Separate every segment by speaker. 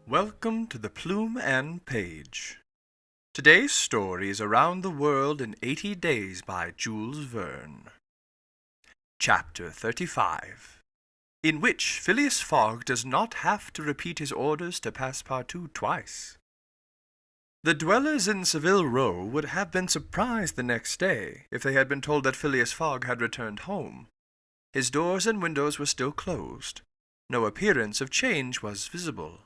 Speaker 1: Welcome to the Plume and Page. Today's story is Around the World in 80 Days by Jules Verne. Chapter 35, in which Phileas Fogg does not have to repeat his orders to Passepartout twice. The dwellers in Savile Row would have been surprised the next day if they had been told that Phileas Fogg had returned home. His doors and windows were still closed. No appearance of change was visible.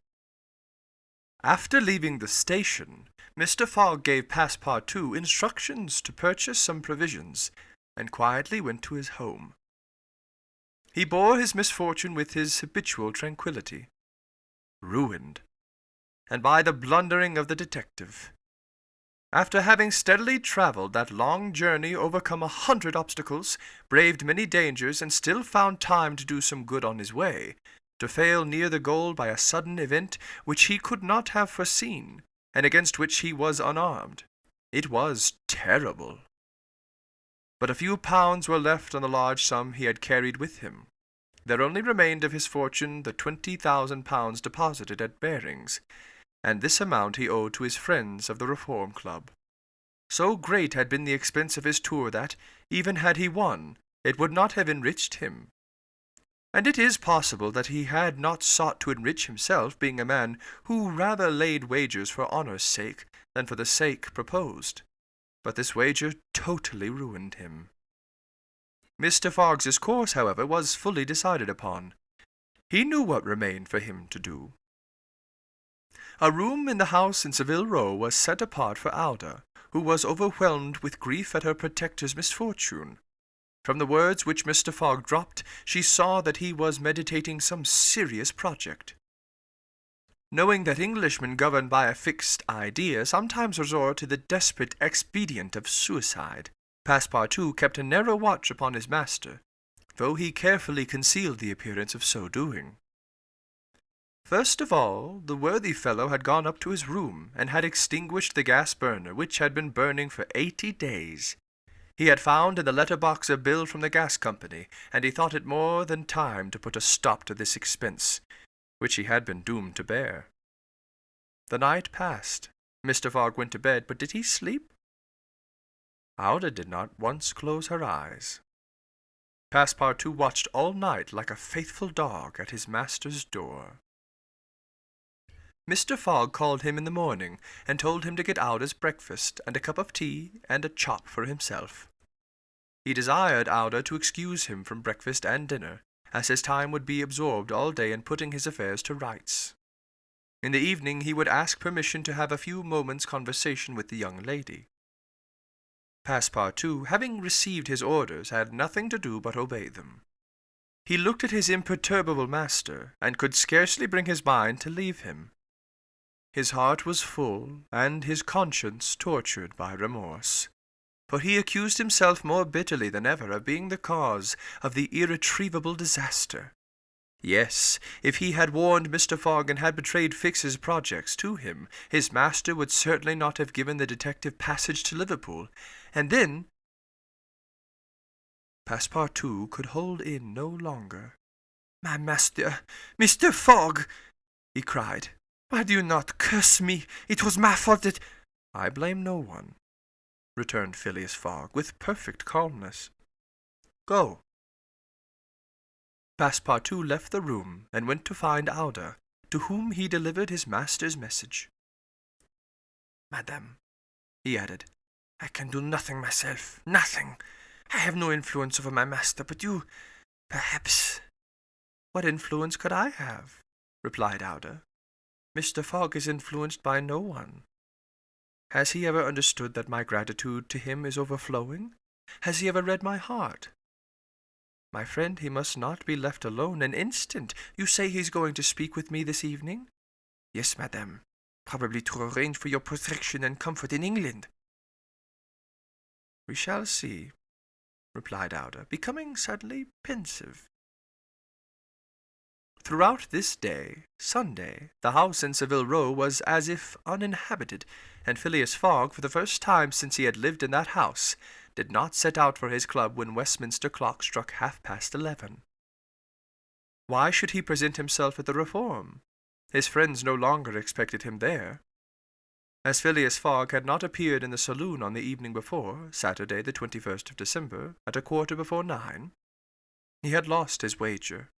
Speaker 1: After leaving the station, Mr. Fogg gave Passepartout instructions to purchase some provisions, and quietly went to his home. He bore his misfortune with his habitual tranquillity. Ruined, and by the blundering of the detective. After having steadily travelled that long journey, overcome 100 obstacles, braved many dangers, and still found time to do some good on his way, to fail near the goal by a sudden event which he could not have foreseen, and against which he was unarmed. It was terrible. But a few pounds were left on the large sum he had carried with him. There only remained of his fortune the £20,000 deposited at Baring's, and this amount he owed to his friends of the Reform Club. So great had been the expense of his tour that, even had he won, it would not have enriched him. And it is possible that he had not sought to enrich himself, being a man who rather laid wagers for honour's sake than for the sake proposed. But this wager totally ruined him. Mr. Fogg's course, however, was fully decided upon. He knew what remained for him to do. A room in the house in Savile Row was set apart for Alda, who was overwhelmed with grief at her protector's misfortune. From the words which Mr. Fogg dropped, she saw that he was meditating some serious project. Knowing that Englishmen governed by a fixed idea sometimes resort to the desperate expedient of suicide, Passepartout kept a narrow watch upon his master, though he carefully concealed the appearance of so doing. First of all, the worthy fellow had gone up to his room, and had extinguished the gas-burner, which had been burning for 80 days. He had found in the letter-box a bill from the gas company, and he thought it more than time to put a stop to this expense, which he had been doomed to bear. The night passed. Mr. Fogg went to bed, but did he sleep? Alda did not once close her eyes. Passepartout watched all night like a faithful dog at his master's door. Mr. Fogg called him in the morning, and told him to get Alda's breakfast, and a cup of tea, and a chop for himself. He desired Alda to excuse him from breakfast and dinner, as his time would be absorbed all day in putting his affairs to rights. In the evening he would ask permission to have a few moments' conversation with the young lady. Passepartout, having received his orders, had nothing to do but obey them. He looked at his imperturbable master, and could scarcely bring his mind to leave him. His heart was full, and his conscience tortured by remorse, for he accused himself more bitterly than ever of being the cause of the irretrievable disaster. Yes, if he had warned Mr. Fogg and had betrayed Fix's projects to him, his master would certainly not have given the detective passage to Liverpool, and then Passepartout could hold in no longer. "My master, Mr. Fogg!" he cried. "Why do you not curse me? It was my fault that—" "I blame no one," returned Phileas Fogg, with perfect calmness. "Go." Passepartout left the room, and went to find Alda, to whom he delivered his master's message. "Madame," he added, "I can do nothing myself, nothing. I have no influence over my master, but you, perhaps—" "What influence could I have?" replied Alda. "Mr. Fogg is influenced by no one. Has he ever understood that my gratitude to him is overflowing? Has he ever read my heart? My friend, he must not be left alone an instant. You say he's going to speak with me this evening?" "Yes, madame, probably to arrange for your protection and comfort in England." "We shall see," replied Alda, becoming suddenly pensive. Throughout this day, Sunday, the house in Savile Row was as if uninhabited, and Phileas Fogg, for the first time since he had lived in that house, did not set out for his club when Westminster clock struck 11:30. Why should he present himself at the Reform? His friends no longer expected him there. As Phileas Fogg had not appeared in the saloon on the evening before, Saturday the 21st of December, at 9:15, he had lost his wager.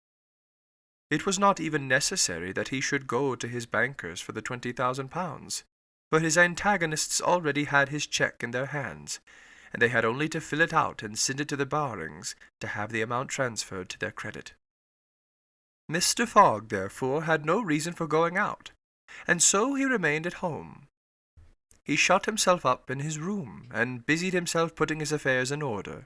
Speaker 1: It was not even necessary that he should go to his bankers for the £20,000, for his antagonists already had his cheque in their hands, and they had only to fill it out and send it to the Barings to have the amount transferred to their credit. Mr. Fogg, therefore, had no reason for going out, and so he remained at home. He shut himself up in his room, and busied himself putting his affairs in order.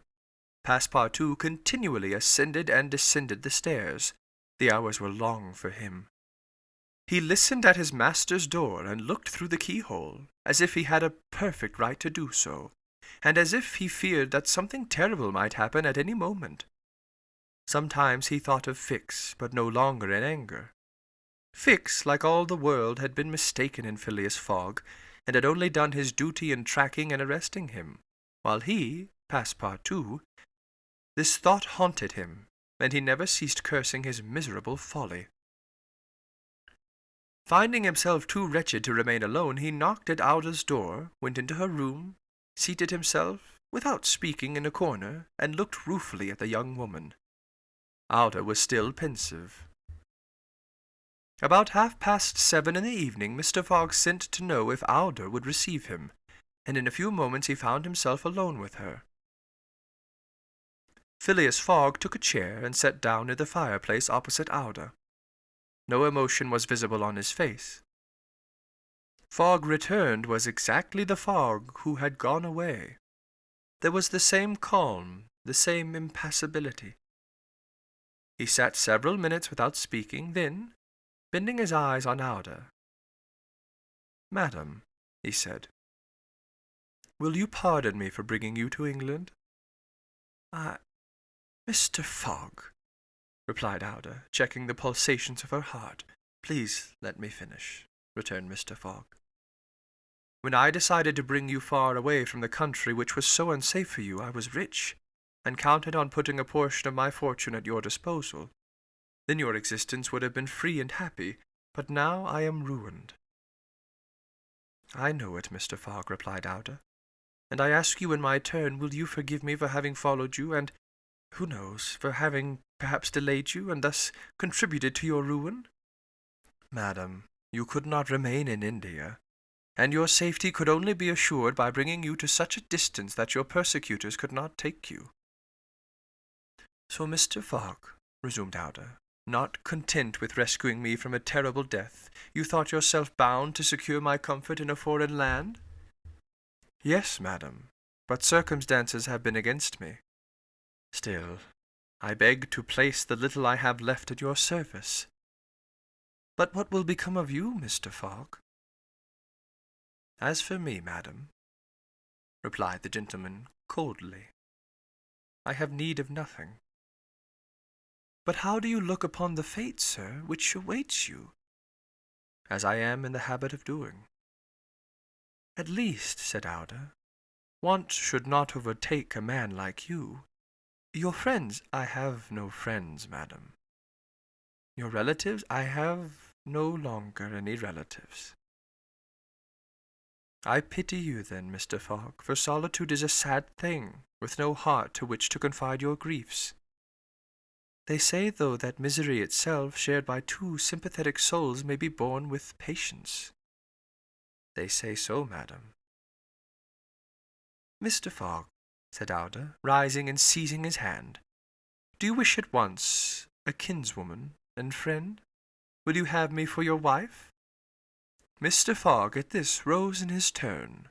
Speaker 1: Passepartout continually ascended and descended the stairs. The hours were long for him. He listened at his master's door, and looked through the keyhole, as if he had a perfect right to do so, and as if he feared that something terrible might happen at any moment. Sometimes he thought of Fix, but no longer in anger. Fix, like all the world, had been mistaken in Phileas Fogg, and had only done his duty in tracking and arresting him, while he, Passepartout, this thought haunted him, and he never ceased cursing his miserable folly. Finding himself too wretched to remain alone, he knocked at Auda's door, went into her room, seated himself, without speaking, in a corner, and looked ruefully at the young woman. Auda was still pensive. About 7:30 in the evening, Mr. Fogg sent to know if Auda would receive him, and in a few moments he found himself alone with her. Phileas Fogg took a chair and sat down near the fireplace opposite Auda. No emotion was visible on his face. Fogg returned was exactly the Fogg who had gone away. There was the same calm, the same impassibility. He sat several minutes without speaking, then, bending his eyes on Auda, "Madam," he said, "will you pardon me for bringing you to England?" Mr. Fogg," replied Auda, checking the pulsations of her heart. "Please let me finish," returned Mr. Fogg. "When I decided to bring you far away from the country which was so unsafe for you, I was rich, and counted on putting a portion of my fortune at your disposal. Then your existence would have been free and happy, but now I am ruined." "I know it, Mr. Fogg," replied Auda, "and I ask you in my turn, will you forgive me for having followed you, and, who knows, for having perhaps delayed you, and thus contributed to your ruin?" "Madam, you could not remain in India, and your safety could only be assured by bringing you to such a distance that your persecutors could not take you." "So, Mr. Fogg," resumed Auda, "not content with rescuing me from a terrible death, you thought yourself bound to secure my comfort in a foreign land?" "Yes, madam, but circumstances have been against me. Still, I beg to place the little I have left at your service." "But what will become of you, Mr. Fogg?" "As for me, madam," replied the gentleman coldly, "I have need of nothing." "But how do you look upon the fate, sir, which awaits you?" "As I am in the habit of doing." "At least," said Auda, "want should not overtake a man like you. Your friends—" "I have no friends, madam." "Your relatives—" "I have no longer any relatives." "I pity you, then, Mr. Fogg, for solitude is a sad thing, with no heart to which to confide your griefs. They say, though, that misery itself, shared by two sympathetic souls, may be borne with patience." "They say so, madam." "Mr. Fogg," said Auda, rising and seizing his hand, "do you wish at once a kinswoman and friend? Will you have me for your wife?" Mr. Fogg at this rose in his turn.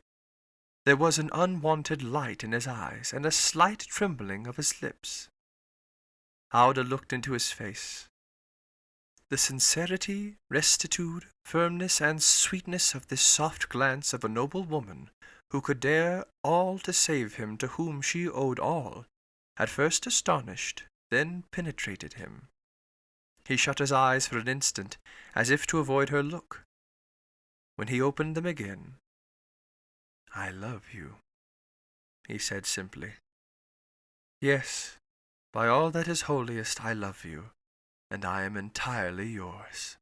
Speaker 1: There was an unwonted light in his eyes, and a slight trembling of his lips. Auda looked into his face. The sincerity, rectitude, firmness, and sweetness of this soft glance of a noble woman, who could dare all to save him to whom she owed all, at first astonished, then penetrated him. He shut his eyes for an instant, as if to avoid her look. When he opened them again, "I love you," he said simply. "Yes, by all that is holiest, I love you, and I am entirely yours."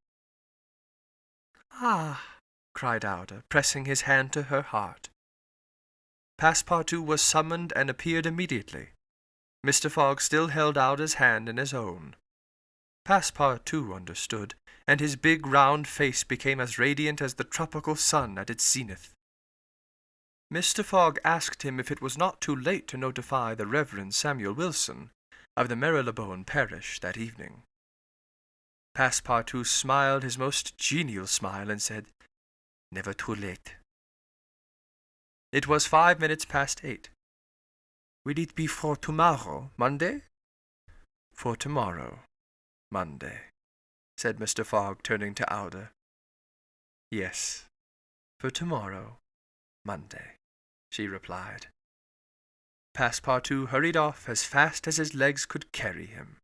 Speaker 1: "Ah!" cried Aude, pressing his hand to her heart. Passepartout was summoned and appeared immediately. Mr. Fogg still held Aude's hand in his own. Passepartout understood, and his big round face became as radiant as the tropical sun at its zenith. Mr. Fogg asked him if it was not too late to notify the Reverend Samuel Wilson of the Marylebone parish that evening. Passepartout smiled his most genial smile and said, "Never too late." It was 5 minutes past 8. "Will it be for tomorrow, Monday?" "For tomorrow, Monday," said Mr. Fogg, turning to Aude. "Yes, for tomorrow, Monday," she replied. Passepartout hurried off as fast as his legs could carry him.